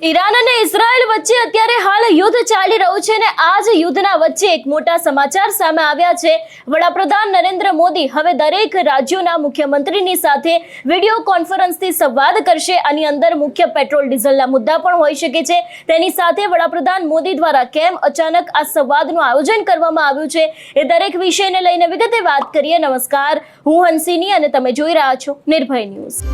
Iran અને Israel વચ્ચે અત્યારે હાલ યુદ્ધ ચાલી રહ્યું છે અને આ જ યુદ્ધના વચ્ચે એક મોટા સમાચાર સામે આવ્યા છે। વડાપ્રધાન નરેન્દ્ર મોદી હવે દરેક રાજ્યોના મુખ્યમંત્રીની સાથે વિડીયો કોન્ફરન્સથી સંવાદ કરશે। આની અંદર મુખ્ય પેટ્રોલ ડીઝલના મુદ્દા પણ હોઈ શકે છે। તેની સાથે વડાપ્રધાન મોદી દ્વારા કેમ અચાનક આ સંવાદનું આયોજન કરવામાં આવ્યું છે એ દરેક વિષયને લઈને વિગતે વાત કરીએ। નમસ્કાર, હું હંસિની અને તમે જોઈ રહ્યા છો નિર્ભય ન્યૂઝ।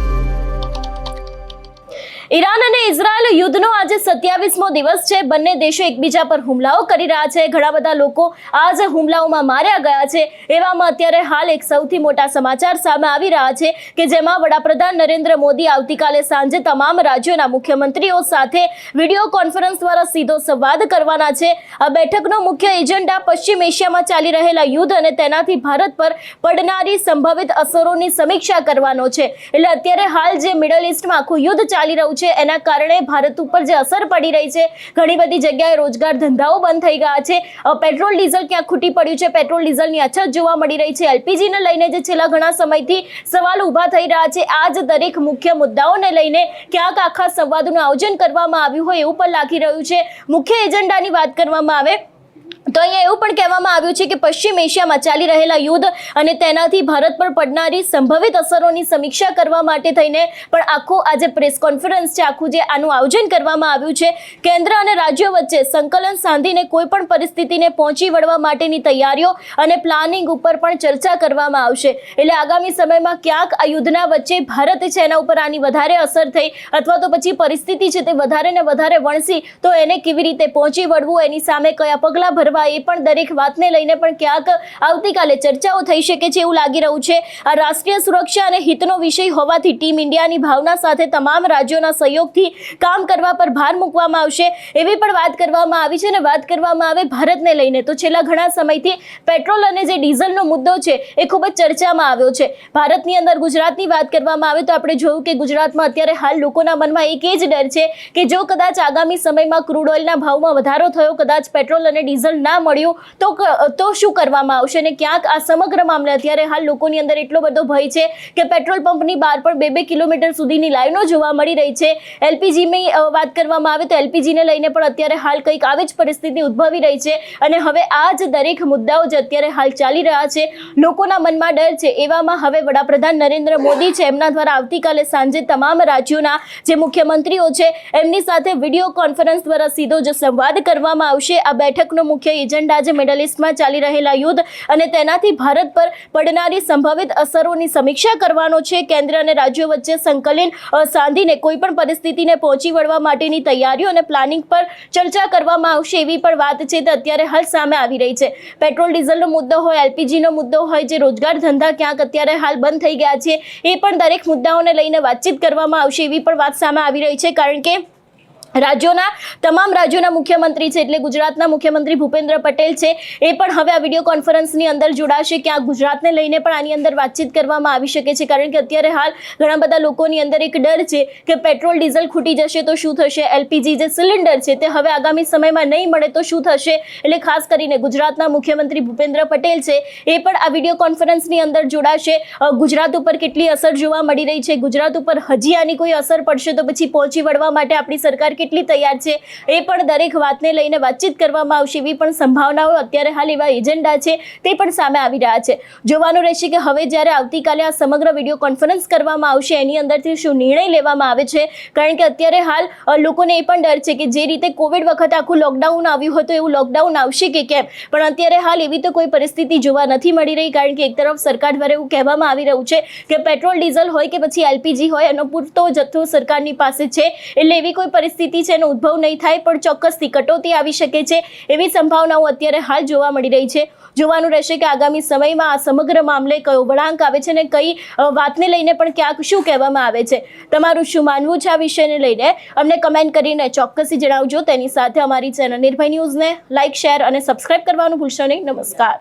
ઈરાન અને ઇઝરાયલ યુદ્ધનો આજે 27મો દિવસ છે। બંને દેશો એકબીજા પર હુમલાઓ કરી રહ્યા છે। ઘણા બધા લોકો આ જ હુમલાઓમાં માર્યા ગયા છે। એવામાં અત્યારે હાલ એક સૌથી મોટા સમાચાર સામે આવી રહ્યા છે કે જેમાં વડાપ્રધાન નરેન્દ્ર મોદી આવતીકાલે સાંજે તમામ રાજ્યોના મુખ્યમંત્રીઓ સાથે વિડીયો કોન્ફરન્સ દ્વારા સીધો સંવાદ કરવાના છે। આ બેઠકનો મુખ્ય એજન્ડા પશ્ચિમ એશિયામાં ચાલી રહેલા યુદ્ધ અને તેનાથી ભારત પર પડનારી સંભવિત અસરોની સમીક્ષા કરવાનો છે। એટલે અત્યારે હાલ જે મિડલ ઈસ્ટમાં આખું યુદ્ધ ચાલી રહ્યું છે એના કારણે ભારત ઉપર જે અસર પડી રહી છે, ઘણી બધી જગ્યાએ રોજગાર ધંધાઓ બંધ થઈ ગયા છે। પેટ્રોલ ડીઝલ ક્યાં ખૂટી પડ્યું છે, પેટ્રોલ ડીઝલની અછત જોવા મળી રહી છે। એલપીજીને લઈને જે છેલ્લા ઘણા સમયથી સવાલ ઊભા થઈ રહ્યા છે, આ જ દરેક મુખ્ય મુદ્દાઓને લઈને ક્યાંક આખા સંવાદનું આયોજન કરવામાં આવ્યું હોય એવું પણ લાગી રહ્યું છે। મુખ્ય એજન્ડાની વાત કરવામાં આવે તો અહીંયા એવું પણ કહેવામાં આવ્યું છે કે પશ્ચિમ એશિયામાં ચાલી રહેલા યુદ્ધ અને તેનાથી ભારત પર પડનારી સંભવિત અસરોની સમીક્ષા કરવા માટે થઈને પણ આખું આજે પ્રેસ કોન્ફરન્સ છે, આખું જે આનું આયોજન કરવામાં આવ્યું છે। કેન્દ્ર અને રાજ્યો વચ્ચે સંકલન સાધીને કોઈ પણ પરિસ્થિતિને પહોંચી વળવા માટેની તૈયારીઓ અને પ્લાનિંગ ઉપર પણ ચર્ચા કરવામાં આવશે। એટલે આગામી સમયમાં ક્યાંક આ યુદ્ધના વચ્ચે ભારત છે એના ઉપર આની વધારે અસર થઈ અથવા તો પછી પરિસ્થિતિ છે તે વધારે ને વધારે વણસી તો એને કેવી રીતે પહોંચી વળવું, એની સામે કયા પગલાં ભરવા, એ પણ દરેક વાતને લઈને પણ ક્યાંક આવતીકાલે ચર્ચાઓ થઈ શકે છે એવું લાગી રહ્યું છે। આ રાષ્ટ્રીય સુરક્ષા અને હિતનો વિષય હોવાથી ટીમ ઇન્ડિયાની ભાવના સાથે તમામ રાજ્યોના સહયોગથી કામ કરવા પર ભાર મૂકવામાં આવશે એવી પણ વાત કરવામાં આવી છે। અને વાત કરવામાં આવે ભારતને લઈને તો છેલ્લા ઘણા સમયથી પેટ્રોલ અને જે ડીઝલનો મુદ્દો છે એ ખૂબ જ ચર્ચામાં આવ્યો છે। ભારતની અંદર ગુજરાતની વાત કરવામાં આવે તો આપણે જોયું કે ગુજરાતમાં અત્યારે હાલ લોકોના મનમાં એક જ ડર છે કે જો કદાચ આગામી સમયમાં ક્રૂડ ઓઇલના ભાવમાં વધારો થયો, કદાચ પેટ્રોલ અને ડીઝલ ના મળ્યું તો શું કરવામાં આવશે। અને ક્યાંક આ સમગ્ર મામલે અત્યારે હાલ લોકોની અંદર એટલો બધો ભય છે કે પેટ્રોલ પંપની બહાર પણ 2-2 કિલોમીટર સુધીની લાઈનો જોવા મળી રહી છે। એલપીજીની વાત કરવામાં આવે તો એલપીજીને લઈને પણ અત્યારે હાલ કંઈક આવી જ પરિસ્થિતિ ઉદ્ભવી રહી છે। અને હવે આ જ દરેક મુદ્દાઓ જે અત્યારે હાલ ચાલી રહ્યા છે, લોકોના મનમાં ડર છે, એવામાં હવે વડાપ્રધાન નરેન્દ્ર મોદી છે એમના દ્વારા આવતીકાલે સાંજે તમામ રાજ્યોના જે મુખ્યમંત્રીઓ છે એમની સાથે વિડીયો કોન્ફરન્સ દ્વારા સીધો જે સંવાદ કરવામાં આવશે। આ બેઠકનો મુખ્ય એજન્ડા જે મિડલ ઈસ્ટમાં ચાલી રહેલા યુદ્ધ અને તેનાથી ભારત પર પડનારી સંભવિત અસરોની સમીક્ષા કરવાનો છે। કેન્દ્ર અને રાજ્યો વચ્ચે સંકલન સાધીને કોઈ પણ પરિસ્થિતિને પહોંચી વળવા માટેની તૈયારીઓ અને પ્લાનિંગ પર ચર્ચા કરવામાં આવશે એવી પણ વાત છે તે અત્યારે હાલ સામે આવી રહી છે। પેટ્રોલ ડીઝલનો મુદ્દો હોય, એલપીજીનો મુદ્દો હોય, જે રોજગાર ધંધા ક્યાંક અત્યારે હાલ બંધ થઈ ગયા છે એ પણ દરેક મુદ્દાઓને લઈને વાતચીત કરવામાં આવશે એવી પણ વાત સામે આવી રહી છે। કારણ કે તમામ રાજ્યોના મુખ્યમંત્રી છે એટલે ગુજરાતના મુખ્યમંત્રી ભૂપેન્દ્ર પટેલ છે એ પણ હવે આ વિડીયો કોન્ફરન્સની અંદર જોડાશે કે આ ગુજરાતને લઈને પણ આની અંદર વાતચીત કરવામાં આવી શકે છે। કારણ કે અત્યારે હાલ ઘણા બધા લોકોની અંદર એક ડર છે કે પેટ્રોલ ડીઝલ ખૂટી જશે તો શું થશે, એલપીજી જે સિલિન્ડર છે તે હવે આગામી સમયમાં નહીં મળે તો શું થશે। એટલે ખાસ કરીને ગુજરાતના મુખ્યમંત્રી ભૂપેન્દ્ર પટેલ છે એ પણ આ વિડીયો કોન્ફરન્સની અંદર જોડાશે। ગુજરાત ઉપર કેટલી અસર જોવા મળી રહી છે, ગુજરાત ઉપર હજી આની કોઈ અસર પડશે તો પછી પહોંચી વળવા માટે આપણી સરકાર કેટલી તૈયાર છે એ પણ દરેક વાતને લઈને વાતચીત કરવામાં આવશે એવી પણ સંભાવનાઓ અત્યારે હાલ એવા એજન્ડા છે તે પણ સામે આવી રહ્યા છે। જોવાનું રહેશે કે હવે જ્યારે આવતીકાલે આ સમગ્ર વિડીયો કોન્ફરન્સ કરવામાં આવશે એની અંદરથી શું નિર્ણય લેવામાં આવે છે। કારણ કે અત્યારે હાલ લોકોને એ પણ ડર છે કે જે રીતે કોવિડ વખતે આખું લોકડાઉન આવ્યું હતું એવું લોકડાઉન આવશે કે કેમ, પણ અત્યારે હાલ એવી તો કોઈ પરિસ્થિતિ જોવા નથી મળી રહી। કારણ કે એક તરફ સરકાર દ્વારા એવું કહેવામાં આવી રહ્યું છે કે પેટ્રોલ ડીઝલ હોય કે પછી એલપીજી હોય એનો પૂરતો જથ્થો સરકારની પાસે છે એટલે એવી કોઈ પરિસ્થિતિ છે એનો ઉદ્ભવ નહીં થાય, પણ ચોક્કસથી કટોતી આવી શકે છે એવી સંભાવનાઓ અત્યારે હાલ જોવા મળી રહી છે। જોવાનું રહેશે કે આગામી સમયમાં આ સમગ્ર મામલે કયો વળાંક આવે છે અને કઈ વાતને લઈને પણ ક્યાંક શું કહેવામાં આવે છે। તમારું શું માનવું છે આ વિષયને લઈને અમને કમેન્ટ કરીને ચોક્કસથી જણાવજો। તેની સાથે અમારી ચેનલ નિર્ભય ન્યૂઝને લાઇક, શેર અને સબસ્ક્રાઇબ કરવાનું ભૂલશો નહીં। નમસ્કાર।